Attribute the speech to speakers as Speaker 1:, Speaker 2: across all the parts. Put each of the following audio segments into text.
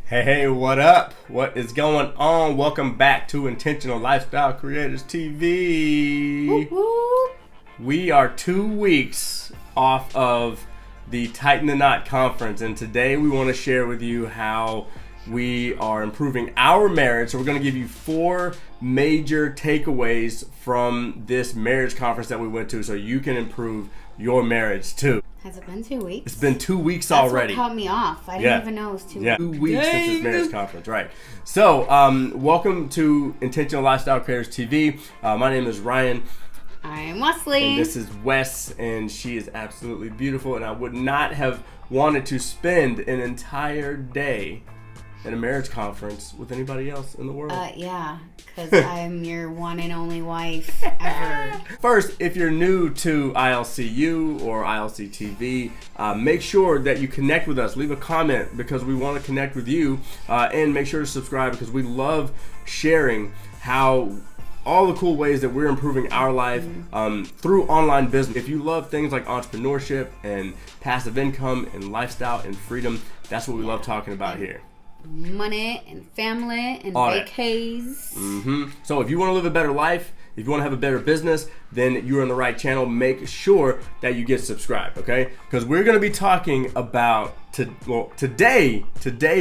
Speaker 1: Hey, what up? What is going on? Welcome back to Intentional Lifestyle Creators TV.
Speaker 2: Woo-hoo.
Speaker 1: We are 2 weeks off of the Tighten the Knot conference, and today we want to share with you how we are improving our marriage. So we're going to give you 4 major takeaways from this marriage conference that we went to so you can improve your marriage too.
Speaker 2: Has it been 2 weeks?
Speaker 1: It's been 2 weeks
Speaker 2: That's
Speaker 1: already.
Speaker 2: What caught me off. I didn't even know it was 2 weeks.
Speaker 1: 2 weeks since this marriage conference, right. So, welcome to Intentional Lifestyle Creators TV. My name is Ryan.
Speaker 2: I'm Wesley.
Speaker 1: And this is Wes, and she is absolutely beautiful, and I would not have wanted to spend an entire day at a marriage conference with anybody else in the world.
Speaker 2: Yeah, because I'm your one and only wife ever.
Speaker 1: First, if you're new to ILCU or ILC TV, make sure that you connect with us. Leave a comment because we want to connect with you, and make sure to subscribe because we love sharing how all the cool ways that we're improving our life through online business. If you love things like entrepreneurship and passive income and lifestyle and freedom, that's what we love talking about here.
Speaker 2: Money and family and vacays.
Speaker 1: So if you want to live a better life, if you want to have a better business, then you're on the right channel. Make sure that you get subscribed, okay? Because we're going to be talking about, today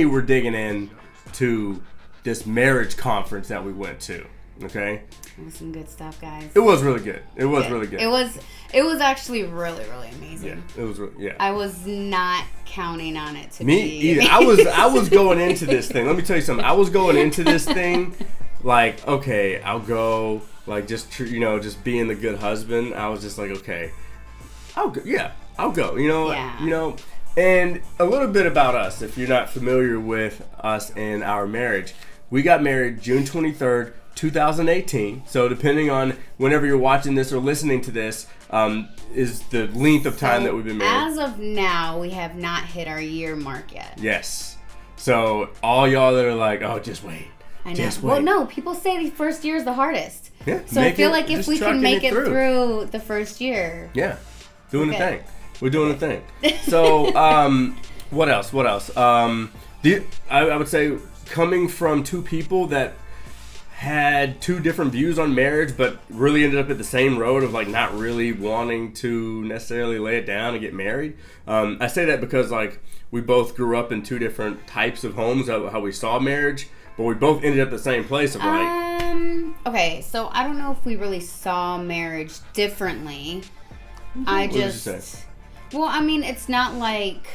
Speaker 1: we're digging in to this marriage conference that we went to, okay?
Speaker 2: It was some good stuff, guys.
Speaker 1: It was really good. It was really good.
Speaker 2: It was actually really, really amazing.
Speaker 1: Yeah, it was.
Speaker 2: I was not counting on it to
Speaker 1: Me
Speaker 2: be.
Speaker 1: either. I was going into this thing. Let me tell you something. I was going into this thing like, okay, I'll go, like just being the good husband. I was just like, okay, I'll go. Yeah, I'll go. You know. And a little bit about us, if you're not familiar with us and our marriage, we got married June 23rd. 2018. So depending on whenever you're watching this or listening to this, is the length of time that we've been married.
Speaker 2: As of now, we have not hit our year mark yet.
Speaker 1: Yes. So all y'all that are like, oh, just wait.
Speaker 2: I know.
Speaker 1: Just wait.
Speaker 2: Well, no, people say the first year is the hardest.
Speaker 1: Yeah.
Speaker 2: So I feel like if we can make it through the first year.
Speaker 1: Yeah. Doing the thing. We're doing the thing. So what else? I would say coming from 2 people that had 2 different views on marriage, but really ended up at the same road of like not really wanting to necessarily lay it down and get married. I say that because like we both grew up in 2 different types of homes, how we saw marriage, but we both ended up at the same place of like.
Speaker 2: Okay, so I don't know if we really saw marriage differently.
Speaker 1: What did you say?
Speaker 2: Well, I mean, it's not like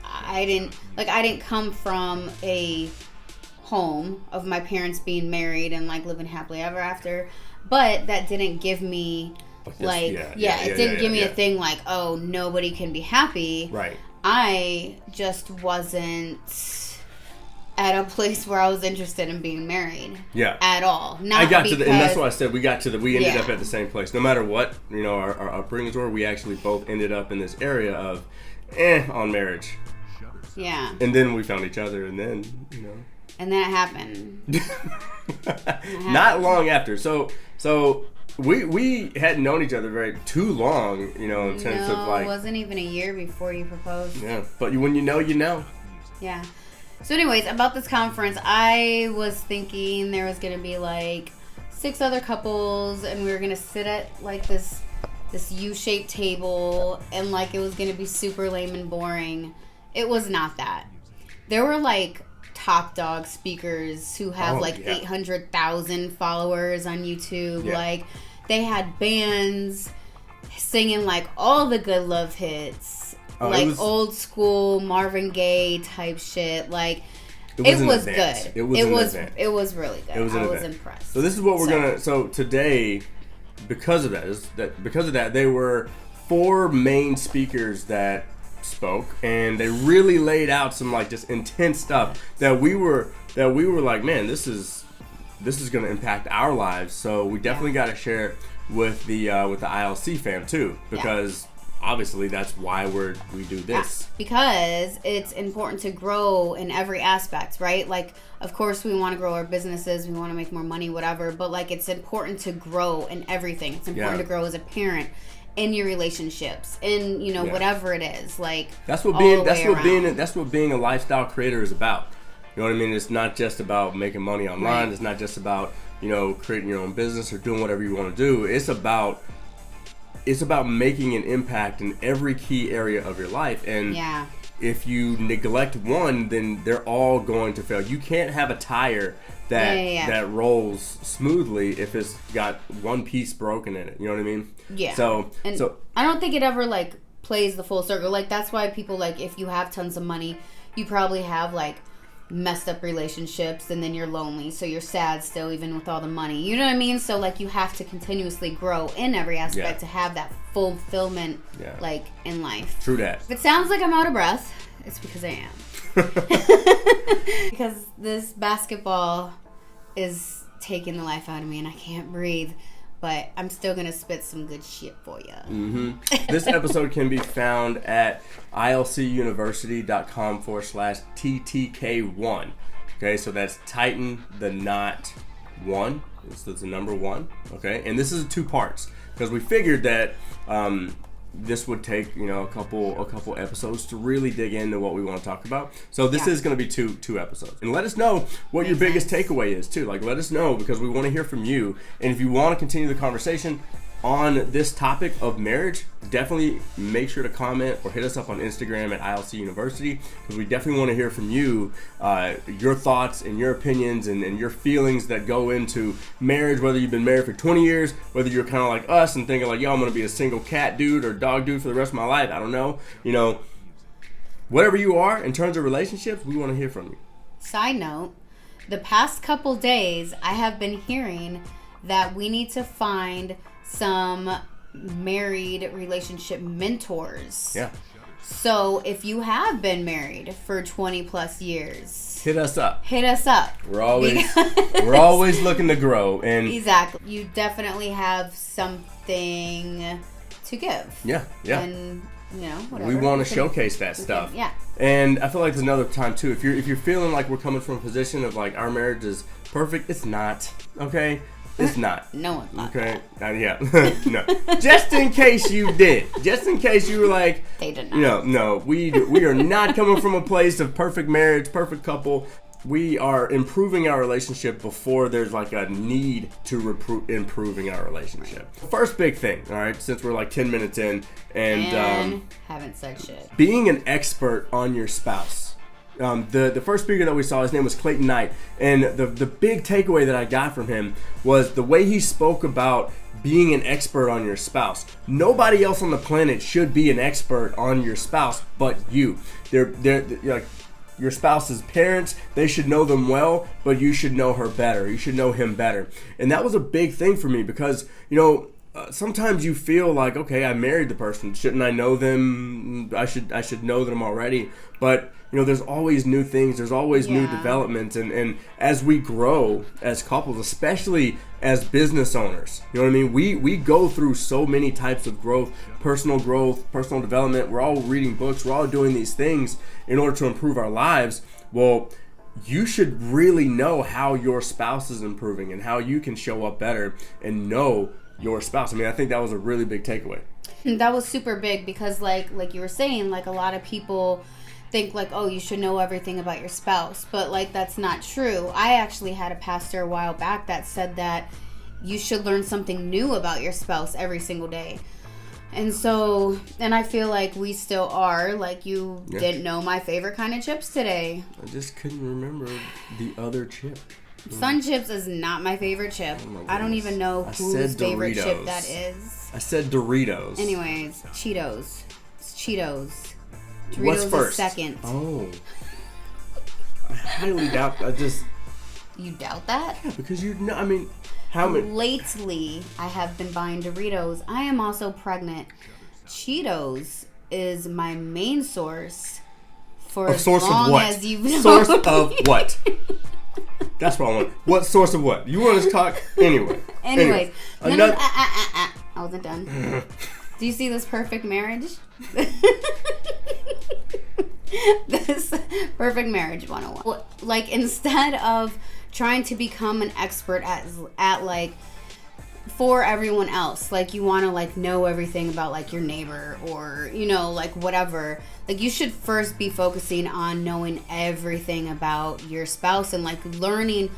Speaker 2: I didn't come from a home of my parents being married and like living happily ever after, but that didn't give me it didn't give me a thing like, oh, nobody can be happy.
Speaker 1: Right.
Speaker 2: I just wasn't at a place where I was interested in being married. Yeah. At all.
Speaker 1: And that's why I said we ended up at the same place. No matter what, our upbringings were, we actually both ended up in this area of on marriage.
Speaker 2: Yeah.
Speaker 1: And then we found each other, and then,
Speaker 2: And then it happened.
Speaker 1: Not long after. So we hadn't known each other too long, in terms of like.
Speaker 2: It wasn't even a year before you proposed.
Speaker 1: Yeah, but when you know, you know.
Speaker 2: Yeah. So anyways, about this conference, I was thinking there was going to be like 6 other couples, and we were going to sit at like this U-shaped table, and like it was going to be super lame and boring. It was not that. There were like top dog speakers who have 800,000 followers on YouTube. Yeah. Like they had bands singing like all the good love hits, old school Marvin Gaye type shit. Like it was good. It was really good. I was impressed.
Speaker 1: So this is what we're gonna. So today, because of that, there were 4 main speakers that spoke, and they really laid out some like just intense stuff that we were like, man, this is going to impact our lives. So we definitely got to share it with the ILC fam too, because obviously that's why we do this.
Speaker 2: Because it's important to grow in every aspect, right? Like, of course we want to grow our businesses, we want to make more money, whatever, but like it's important to grow in everything. It's important to grow as a parent in your relationships, in whatever it is, like
Speaker 1: that's what being a lifestyle creator is about. You know what I mean? It's not just about making money online. Right. It's not just about creating your own business or doing whatever you want to do. It's about making an impact in every key area of your life. And if you neglect one, then they're all going to fail. You can't have a tire that rolls smoothly if it's got one piece broken in it. You know what I mean?
Speaker 2: Yeah.
Speaker 1: So
Speaker 2: I don't think it ever like plays the full circle. Like that's why people, like, if you have tons of money, you probably have like messed up relationships, and then you're lonely, so you're sad still even with all the money. You know what I mean? So like you have to continuously grow in every aspect to have that fulfillment like in life.
Speaker 1: True that.
Speaker 2: If it sounds like I'm out of breath, it's because I am. Because this basketball is taking the life out of me and I can't breathe. But I'm still going to spit some good shit for you. Mm-hmm.
Speaker 1: This episode can be found at ilcuniversity.com/TTK1. Okay, so that's Tighten the Knot 1. This is the number 1. Okay, and this is 2 parts because we figured that this would take a couple episodes to really dig into what we want to talk about. So this is going to be two episodes. And let us know what your biggest takeaway is too. Like, let us know, because we want to hear from you. And if you want to continue the conversation on this topic of marriage, definitely make sure to comment or hit us up on Instagram at ILC University, because we definitely want to hear from you, your thoughts and your opinions and your feelings that go into marriage, whether you've been married for 20 years, whether you're kind of like us and thinking like, yo, I'm going to be a single cat dude or dog dude for the rest of my life. I don't know. Whatever you are in terms of relationships, we want to hear from you.
Speaker 2: Side note, the past couple days, I have been hearing that we need to find some married relationship mentors.
Speaker 1: Yeah.
Speaker 2: So if you have been married for 20 plus years,
Speaker 1: hit us up.
Speaker 2: We're
Speaker 1: always looking to grow, and
Speaker 2: exactly, you definitely have something to give.
Speaker 1: Yeah.
Speaker 2: And whatever.
Speaker 1: We want to showcase that stuff.
Speaker 2: Yeah.
Speaker 1: And I feel like there's another time too. If you're feeling like we're coming from a position of like our marriage is perfect, it's not. Okay. It's not.
Speaker 2: No one's not.
Speaker 1: Okay. No. Just in case you did. Just in case you were like,
Speaker 2: they did not.
Speaker 1: No. We are not coming from a place of perfect marriage, perfect couple. We are improving our relationship before there's like a need to improving our relationship. First big thing, all right, since we're like 10 minutes in and
Speaker 2: haven't said shit.
Speaker 1: Being an expert on your spouse. The first speaker that we saw, his name was Clayton Knight, and the big takeaway that I got from him was the way he spoke about being an expert on your spouse. Nobody else on the planet should be an expert on your spouse but you. They're like your spouse's parents. They should know them well, but you should know her better. You should know him better. And that was a big thing for me because sometimes you feel like, okay, I married the person. Shouldn't I know them? I should know them already. But there's always new things. There's always new developments. And as we grow as couples, especially as business owners, you know what I mean? We go through so many types of growth, personal development. We're all reading books. We're all doing these things in order to improve our lives. Well, you should really know how your spouse is improving and how you can show up better and know your spouse. I mean, I think that was a really big takeaway.
Speaker 2: That was super big because like you were saying, like a lot of people think like, oh, you should know everything about your spouse, but like that's not true. I actually had a pastor a while back that said that you should learn something new about your spouse every single day. And I feel like we still are. Like you didn't know my favorite kind of chips today.
Speaker 1: I just couldn't remember the other chip.
Speaker 2: Sun chips is not my favorite chip.
Speaker 1: Oh
Speaker 2: I don't even know whose favorite chip that is.
Speaker 1: I said Doritos.
Speaker 2: Anyways, Cheetos. It's Cheetos. Doritos
Speaker 1: What's first?
Speaker 2: Is second.
Speaker 1: Oh. I highly doubt.
Speaker 2: You doubt that?
Speaker 1: Yeah, because how many?
Speaker 2: Lately, I have been buying Doritos. I am also pregnant. Cheetos is my main source for as long as you've known
Speaker 1: Source of what? That's what I want. What source of what? You want to talk anyway?
Speaker 2: Anyways. No, I wasn't done. Do you see this perfect marriage? This perfect marriage 101. Like instead of trying to become an expert at like for everyone else. Like, you want to, like, know everything about, like, your neighbor or, you know, like, whatever. Like, you should first be focusing on knowing everything about your spouse and, like, learning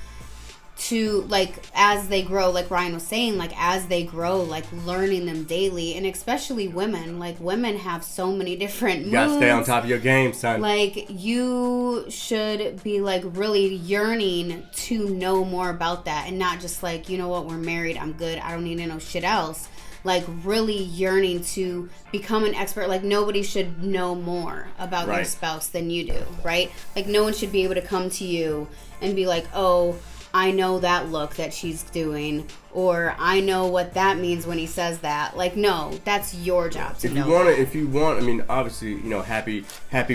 Speaker 2: to, like, as they grow, like Ryan was saying, like, as they grow, like, learning them daily. And especially women. Like, women have so many different moods.
Speaker 1: You gotta stay on top of your game, son.
Speaker 2: Like, you should be, like, really yearning to know more about that. And not just, like, you know what, we're married, I'm good, I don't need to know shit else. Like, really yearning to become an expert. Like, nobody should know more about your spouse than you do, right? Like, no one should be able to come to you and be like, oh, I know that look that she's doing, or I know what that means when he says that. Like, no, that's your job to know.
Speaker 1: If you want, I mean, obviously, you know, happy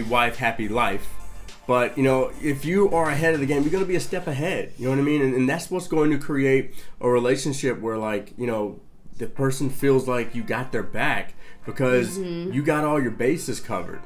Speaker 1: wife, happy life. But, you know, if you are ahead of the game, you're going to be a step ahead. You know what I mean? And that's what's going to create a relationship where, like, you know, the person feels like you got their back because you got all your bases covered.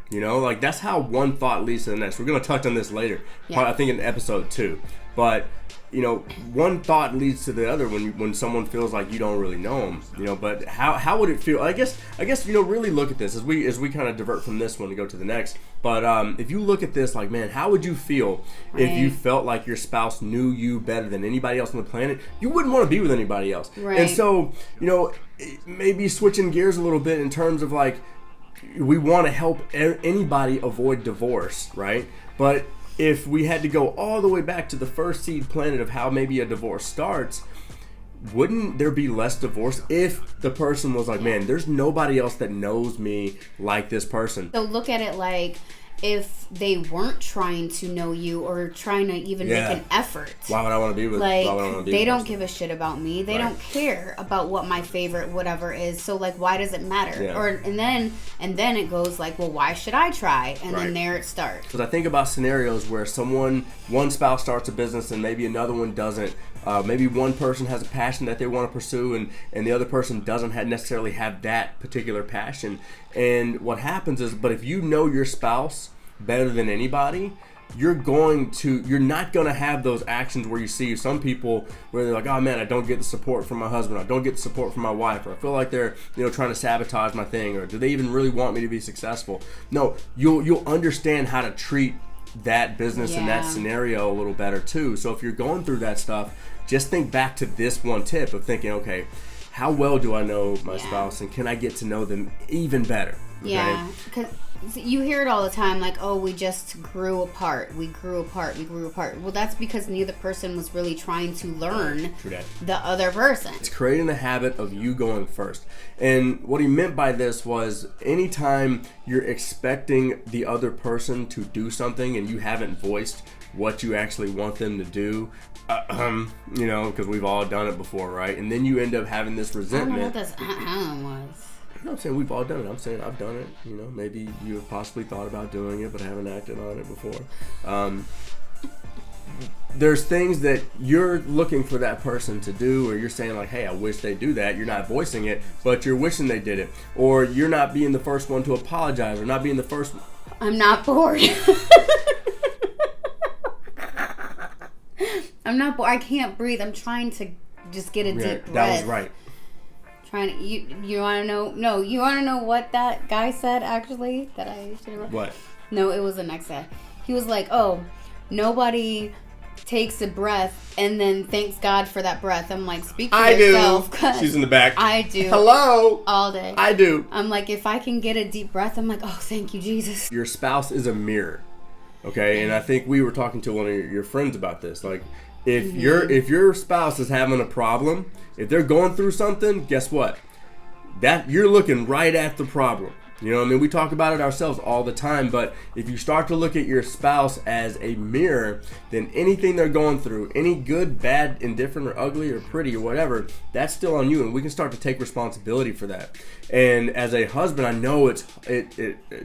Speaker 1: You know, like, that's how one thought leads to the next. We're going to touch on this later, I think in episode 2. But, you know, one thought leads to the other when someone feels like you don't really know them. You know, but how would it feel? I guess you know, really look at this as we kind of divert from this one to go to the next. But if you look at this, like, man, how would you feel if you felt like your spouse knew you better than anybody else on the planet? You wouldn't want to be with anybody else.
Speaker 2: Right.
Speaker 1: And so, you know, maybe switching gears a little bit in terms of, like, we want to help anybody avoid divorce, right? But if we had to go all the way back to the first seed planet of how maybe a divorce starts, wouldn't there be less divorce if the person was like, man, there's nobody else that knows me like this person?
Speaker 2: So look at it like, if they weren't trying to know you or trying to even make an effort.
Speaker 1: Why would I want to be with?
Speaker 2: Like, they don't give a shit about me. They don't care about what my favorite whatever is. So, like, why does it matter?
Speaker 1: Yeah.
Speaker 2: And then it goes like, well, why should I try? And then there it starts.
Speaker 1: Because I think about scenarios where one spouse starts a business and maybe another one doesn't. Maybe one person has a passion that they want to pursue and the other person doesn't necessarily have that particular passion. And what happens is, but if you know your spouse better than anybody, you're not going to have those actions where you see some people where they're like, oh man, I don't get the support from my husband, I don't get the support from my wife, or I feel like they're, you know, trying to sabotage my thing, or do they even really want me to be successful? No, you'll understand how to treat that business and that scenario a little better too. So if you're going through that stuff, just think back to this one tip of thinking, okay, how well do I know my spouse, and can I get to know them even better? Okay?
Speaker 2: Yeah, because you hear it all the time, like, oh, we just grew apart. We grew apart. Well, that's because neither person was really trying to learn the other person.
Speaker 1: It's creating the habit of you going first. And what he meant by this was, anytime you're expecting the other person to do something and you haven't voiced what you actually want them to do, you know, because we've all done it before, right? And then you end up having this resentment.
Speaker 2: I don't know what this was.
Speaker 1: I'm not saying we've all done it. I'm saying I've done it. You know, maybe you have possibly thought about doing it but haven't acted on it before. There's things that you're looking for that person to do, or you're saying like, hey, I wish they'd do that. You're not voicing it, but you're wishing they did it. Or you're not being the first one to apologize, or not being the first.
Speaker 2: I'm not bored. I'm not bored. I can't breathe. I'm trying to just get a deep breath.
Speaker 1: That was right.
Speaker 2: You want to know? No, you want to know what that guy said actually? That I should have.
Speaker 1: What?
Speaker 2: No, it was the next guy. He was like, "Oh, nobody takes a breath and then thanks God for that breath." I'm like, "Speak for yourself."
Speaker 1: I do. She's in the back.
Speaker 2: I do.
Speaker 1: Hello.
Speaker 2: All day.
Speaker 1: I do.
Speaker 2: I'm like, if I can get a deep breath, I'm like, "Oh, thank you, Jesus."
Speaker 1: Your spouse is a mirror, okay? And I think we were talking to one of your friends about this, like. If your spouse is having a problem, if they're going through something, guess what? That you're looking right at the problem. You know what I mean? We talk about it ourselves all the time, but if you start to look at your spouse as a mirror, then anything they're going through, any good, bad, indifferent, or ugly, or pretty, or whatever, that's still on you, and we can start to take responsibility for that. And as a husband, I know it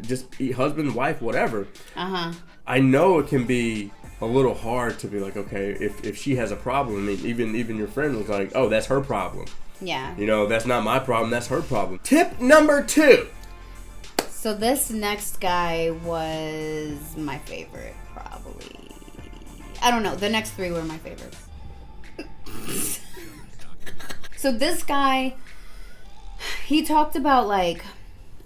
Speaker 1: just husband, wife, whatever. I know it can be a little hard to be like, okay, if she has a problem, I mean, even your friend was like, oh, that's her problem.
Speaker 2: Yeah.
Speaker 1: You know, that's not my problem, that's her problem. Tip number 2.
Speaker 2: So this next guy was my favorite, probably. I don't know. The next 3 were my favorites. So this guy, he talked about like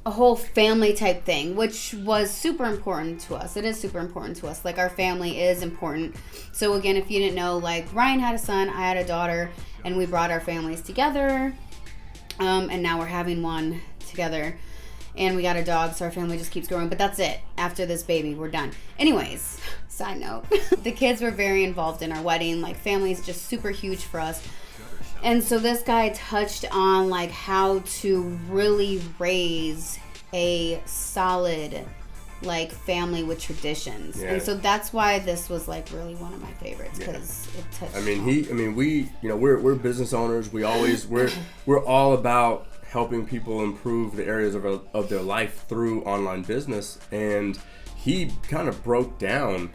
Speaker 2: a whole family type thing, which was super important to us. It is super important to us. Like, our family is important. So again, if you didn't know, like, Ryan had a son, I had a daughter, and we brought our families together. And now we're having one together. And we got a dog, so our family just keeps growing. But that's it. After this baby, we're done. Anyways, side note. The kids were very involved in our wedding. Like, family is just super huge for us. And so this guy touched on, like, how to really raise a solid, like, family with traditions. Yeah. And so that's why this was, like, really one of my favorites, because it touched
Speaker 1: we're business owners. We're all about helping people improve the areas of their life through online business. And he kind of broke down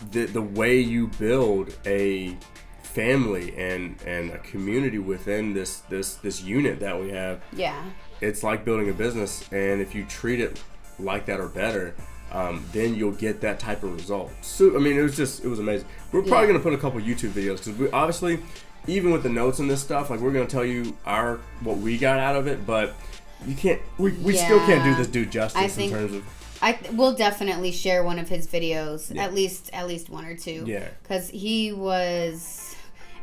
Speaker 1: the way you build a family and a community within this unit that we have.
Speaker 2: Yeah.
Speaker 1: It's like building a business, and if you treat it like that or better, then you'll get that type of result. So, I mean, it was amazing. We're probably going to put a couple YouTube videos, because we obviously, even with the notes and this stuff, like, we're going to tell you what we got out of it, but you can't, we still can't do this dude justice in terms of.
Speaker 2: We'll definitely share one of his videos, at least one or two.
Speaker 1: Yeah.
Speaker 2: Because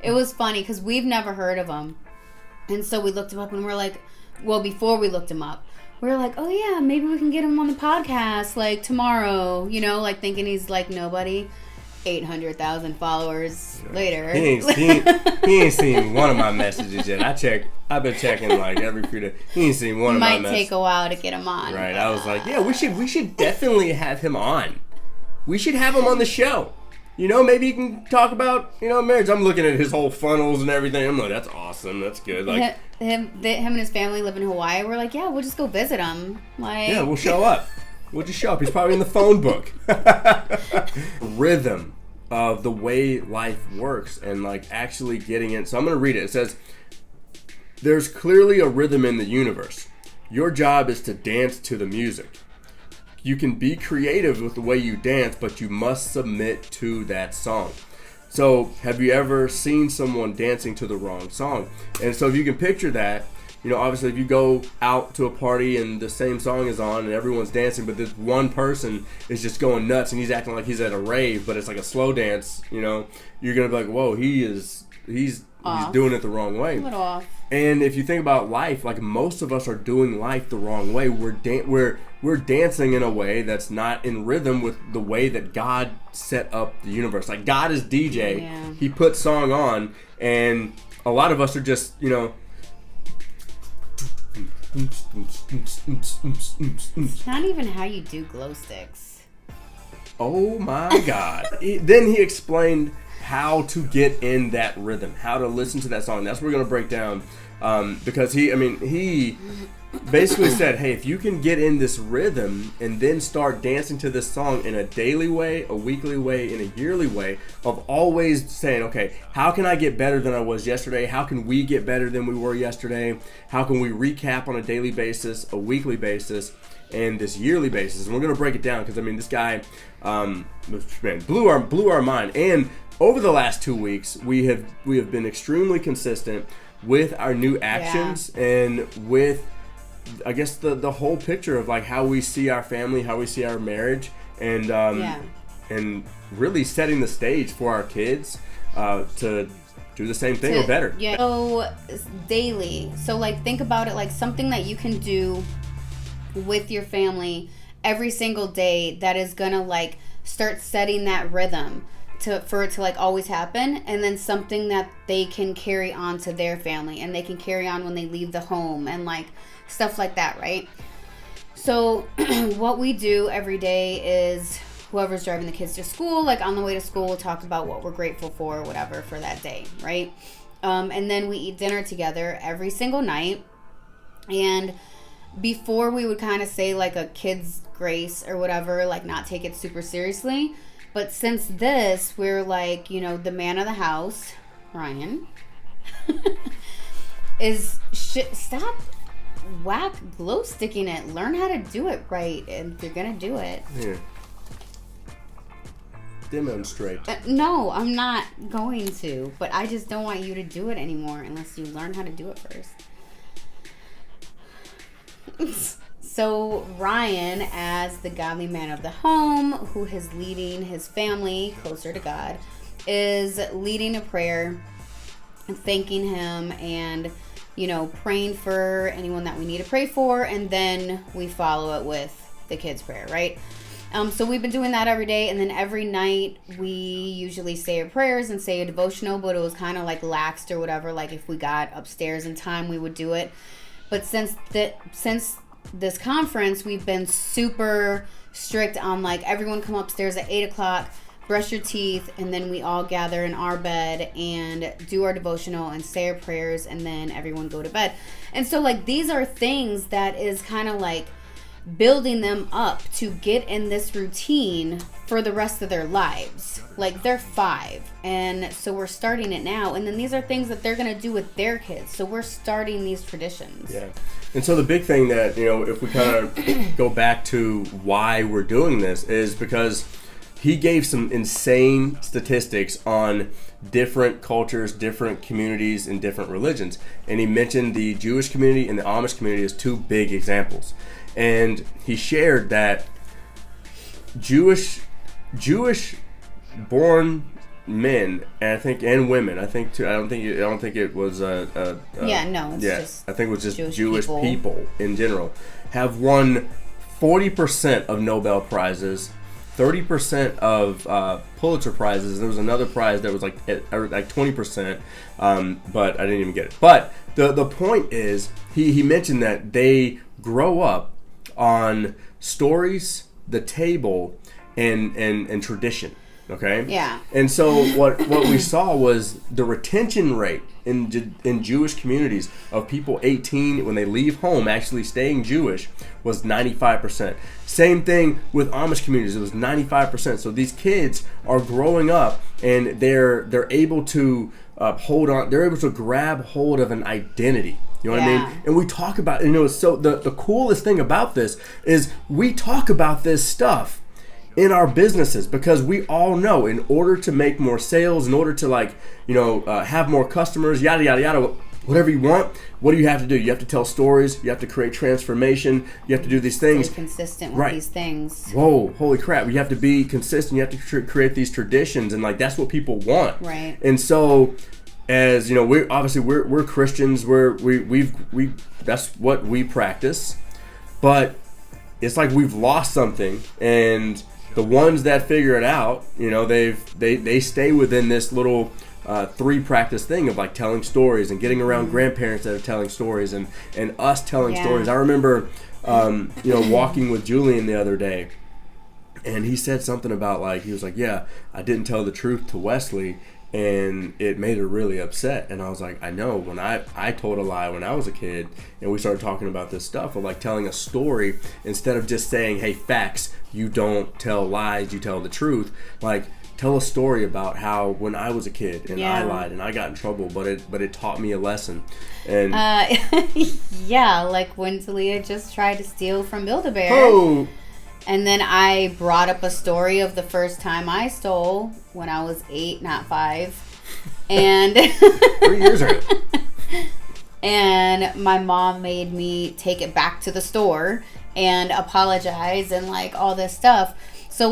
Speaker 2: it was funny, because we've never heard of him. And so we looked him up, and we're like, well, before we looked him up, we were like, oh yeah, maybe we can get him on the podcast, like, tomorrow, like, thinking he's like nobody. 800,000 followers later.
Speaker 1: He ain't seen one of my messages yet. I've been checking like every few days. He ain't seen one of my messages.
Speaker 2: Might take a while to get him on.
Speaker 1: Right. I was like, yeah, we should definitely have him on. We should have him on the show. Maybe he can talk about, marriage. I'm looking at his whole funnels and everything. I'm like, that's awesome. That's good. Like,
Speaker 2: him and his family live in Hawaii. We're like, yeah, we'll just go visit him. Like,
Speaker 1: yeah, we'll show up. We'll just show up. He's probably in the phone book. Rhythm of the way life works and, like, actually getting it. So I'm going to read it. It says, there's clearly a rhythm in the universe. Your job is to dance to the music. You can be creative with the way you dance, but you must submit to that song. So have you ever seen someone dancing to the wrong song? And so if you can picture that, obviously if you go out to a party and the same song is on and everyone's dancing, but this one person is just going nuts and he's acting like he's at a rave, but it's like a slow dance, you're going to be like, whoa, he's doing it the wrong way.
Speaker 2: A little off.
Speaker 1: And if you think about life, like, most of us are doing life the wrong way. We're dancing in a way that's not in rhythm with the way that God set up the universe. Like, God is DJ. Yeah. He put song on, and a lot of us are just,
Speaker 2: It's not even how you do glow sticks.
Speaker 1: Oh my God. Then he explained how to get in that rhythm, how to listen to that song. That's what we're going to break down, because he basically said, hey, if you can get in this rhythm and then start dancing to this song in a daily way, a weekly way, in a yearly way, of always saying, okay, how can I get better than I was yesterday? How can we get better than we were yesterday? How can we recap on a daily basis, a weekly basis, and this yearly basis? And we're going to break it down, because this guy blew our mind. And over the last 2 weeks, we have been extremely consistent with our new actions and with, I guess, the whole picture of, like, how we see our family, how we see our marriage, and and really setting the stage for our kids to do the same thing or better.
Speaker 2: Yeah. So daily. So, like, think about it like something that you can do with your family every single day that is gonna, like, start setting that rhythm for it to, like, always happen, and then something that they can carry on to their family, and they can carry on when they leave the home, and, like, stuff like that, right? So what we do every day is whoever's driving the kids to school, like, on the way to school, we'll talk about what we're grateful for, whatever, for that day, right? And then we eat dinner together every single night. And before, we would kind of say, like, a kid's grace or whatever, like, not take it super seriously. But since this, we're like, the man of the house, Ryan, stop whack glow sticking it. Learn how to do it right, and you're gonna do it.
Speaker 1: Yeah. demonstrate.
Speaker 2: No, I'm not going to. But I just don't want you to do it anymore unless you learn how to do it first. So Ryan, as the godly man of the home, who is leading his family closer to God, is leading a prayer, thanking him, and praying for anyone that we need to pray for, and then we follow it with the kids' prayer, right? So we've been doing that every day, and then every night we usually say our prayers and say a devotional, but it was kind of like laxed or whatever. Like if we got upstairs in time, we would do it. But since this conference, we've been super strict on like everyone come upstairs at 8 o'clock, brush your teeth, and then we all gather in our bed and do our devotional and say our prayers, and then everyone go to bed. And so like these are things that is kind of like building them up to get in this routine for the rest of their lives. Like they're 5, and so we're starting it now, and then these are things that they're going to do with their kids, so we're starting these traditions.
Speaker 1: Yeah. And so the big thing that if we kind of go back to why we're doing this is because he gave some insane statistics on different cultures, different communities, and different religions. And he mentioned the Jewish community and the Amish community as 2 big examples. And he shared that Jewish born men, and women, I think too. I don't think it was just I think it was just Jewish people in general, have won 40% of Nobel Prizes, 30% of Pulitzer Prizes. There was another prize that was like 20%, but I didn't even get it. But the point is, he mentioned that they grow up on stories, the table, and tradition. Okay.
Speaker 2: Yeah.
Speaker 1: And so what we saw was the retention rate in Jewish communities of people 18 when they leave home actually staying Jewish was 95%. Same thing with Amish communities. It was 95%. So these kids are growing up and they're able to hold on. They're able to grab hold of an identity. You know what I mean? And we talk about, so the coolest thing about this is we talk about this stuff in our businesses, because we all know in order to make more sales, in order to have more customers, yada yada yada, whatever you want, what do you have to do? You have to tell stories, you have to create transformation, you have to do these things.
Speaker 2: Stay consistent with these things.
Speaker 1: Whoa, holy crap. You have to be consistent, you have to create these traditions, and that's what people want.
Speaker 2: Right.
Speaker 1: And so as we're Christians, we that's what we practice, but it's like we've lost something, and the ones that figure it out, they stay within this little 3 practice thing of like telling stories and getting around grandparents that are telling stories and us telling stories. I remember, walking with Julian the other day, and he said something about he was like, yeah, I didn't tell the truth to Wesley, and it made her really upset. And I was like, I know, when I told a lie when I was a kid, and we started talking about this stuff of telling a story instead of just saying, hey, facts, you don't tell lies, you tell the truth. Tell a story about how when I was a kid and I lied and I got in trouble, but it taught me a lesson. And
Speaker 2: like when Talia just tried to steal from Build-A-Bear.
Speaker 1: Oh.
Speaker 2: And then I brought up a story of the first time I stole when I was 8, not 5. And
Speaker 1: 3 years ago.
Speaker 2: And my mom made me take it back to the store and apologize and all this stuff. So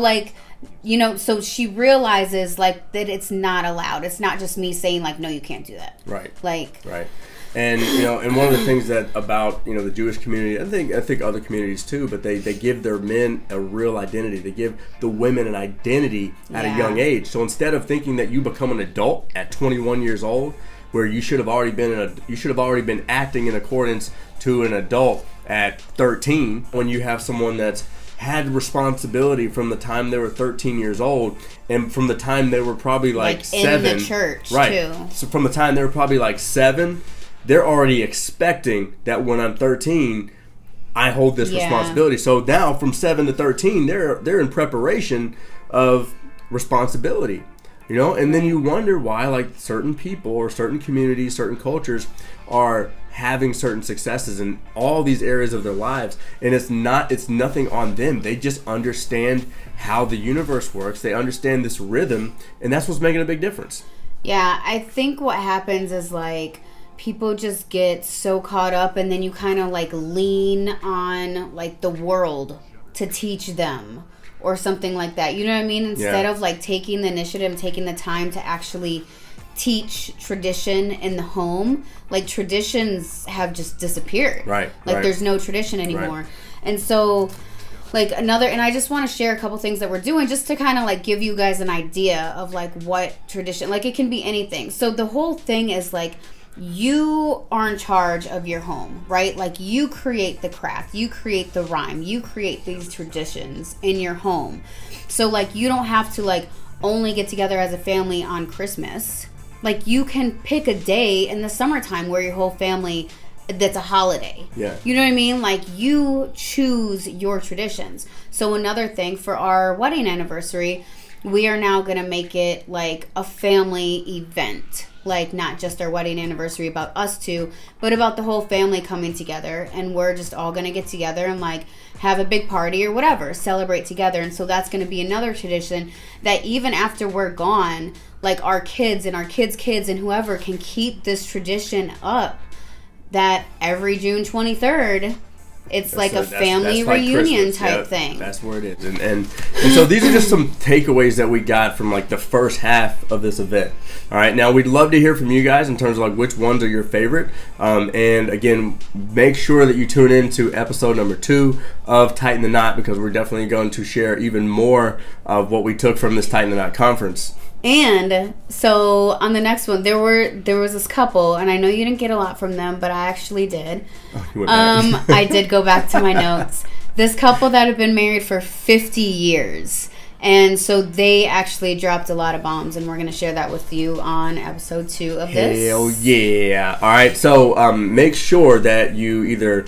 Speaker 2: so she realizes that it's not allowed. It's not just me saying no, you can't do that.
Speaker 1: Right.
Speaker 2: Right.
Speaker 1: And and one of the things that about the Jewish community, I think other communities too, but they give their men a real identity. They give the women an identity at a young age. So instead of thinking that you become an adult at 21 years old, where you should have already been acting in accordance to an adult at 13, when you have someone that's had responsibility from the time they were 13 years old, and from the time they were probably 7
Speaker 2: in the church,
Speaker 1: right?
Speaker 2: Too.
Speaker 1: So from the time they were probably 7. They're already expecting that when I'm 13, I hold this responsibility. So now from 7 to 13, they're in preparation of responsibility, and then you wonder why certain people or certain communities, certain cultures are having certain successes in all these areas of their lives, and it's nothing on them. They just understand how the universe works. They understand this rhythm, and that's what's making a big difference.
Speaker 2: Yeah, I think what happens is like people just get so caught up, and then you kind of like lean on like the world to teach them or something like that. You know what I mean? Instead of like taking the initiative, taking the time to actually teach tradition in the home, like traditions have just disappeared.
Speaker 1: Right.
Speaker 2: Like there's no tradition anymore. Right. And so like and I just want to share a couple things that we're doing just to kind of like give you guys an idea of like what tradition, like it can be anything. So the whole thing is like you are in charge of your home, right? Like you create the craft, you create the rhyme, you create these traditions in your home. So like you don't have to like only get together as a family on Christmas. Like you can pick a day in the summertime where your whole family, that's a holiday.
Speaker 1: Yeah.
Speaker 2: You know what I mean? Like you choose your traditions. So another thing for our wedding anniversary, we are now going to make it like a family event. Like not just our wedding anniversary about us two, but about the whole family coming together, and we're just all going to get together and like have a big party or whatever, celebrate together. And so that's going to be another tradition that even after we're gone, like our kids and our kids' kids and whoever can keep this tradition up, that every June 23rd, it's like a family reunion type thing.
Speaker 1: That's where it is. And so these are just some takeaways that we got from like the first half of this event. All right, now we'd love to hear from you guys in terms of like which ones are your favorite. And again, make sure that you tune in to episode number 2 of Tighten the Knot, because we're definitely going to share even more of what we took from this Tighten the Knot conference.
Speaker 2: And so on the next one, there was this couple, and I know you didn't get a lot from them, but I actually did.
Speaker 1: Oh, you went back.
Speaker 2: I did go back to my notes. This couple that had been married for 50 years. And so they actually dropped a lot of bombs, and we're going to share that with you on episode 2 of this.
Speaker 1: Hell yeah. All right, so make sure that you either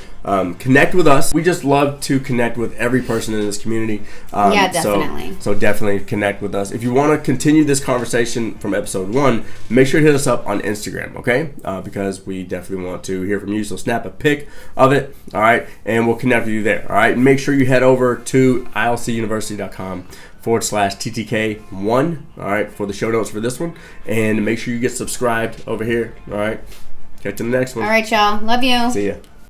Speaker 1: connect with us. We just love to connect with every person in this community.
Speaker 2: Yeah, definitely.
Speaker 1: So definitely connect with us. If you want to continue this conversation from episode 1, make sure to hit us up on Instagram, okay? Because we definitely want to hear from you. So snap a pic of it, all right? And we'll connect with you there, all right? And make sure you head over to ilcuniversity.com/TTK1, all right, for the show notes for this one. And make sure you get subscribed over here, all right? Catch you in the next one.
Speaker 2: All right, y'all. Love you.
Speaker 1: See ya.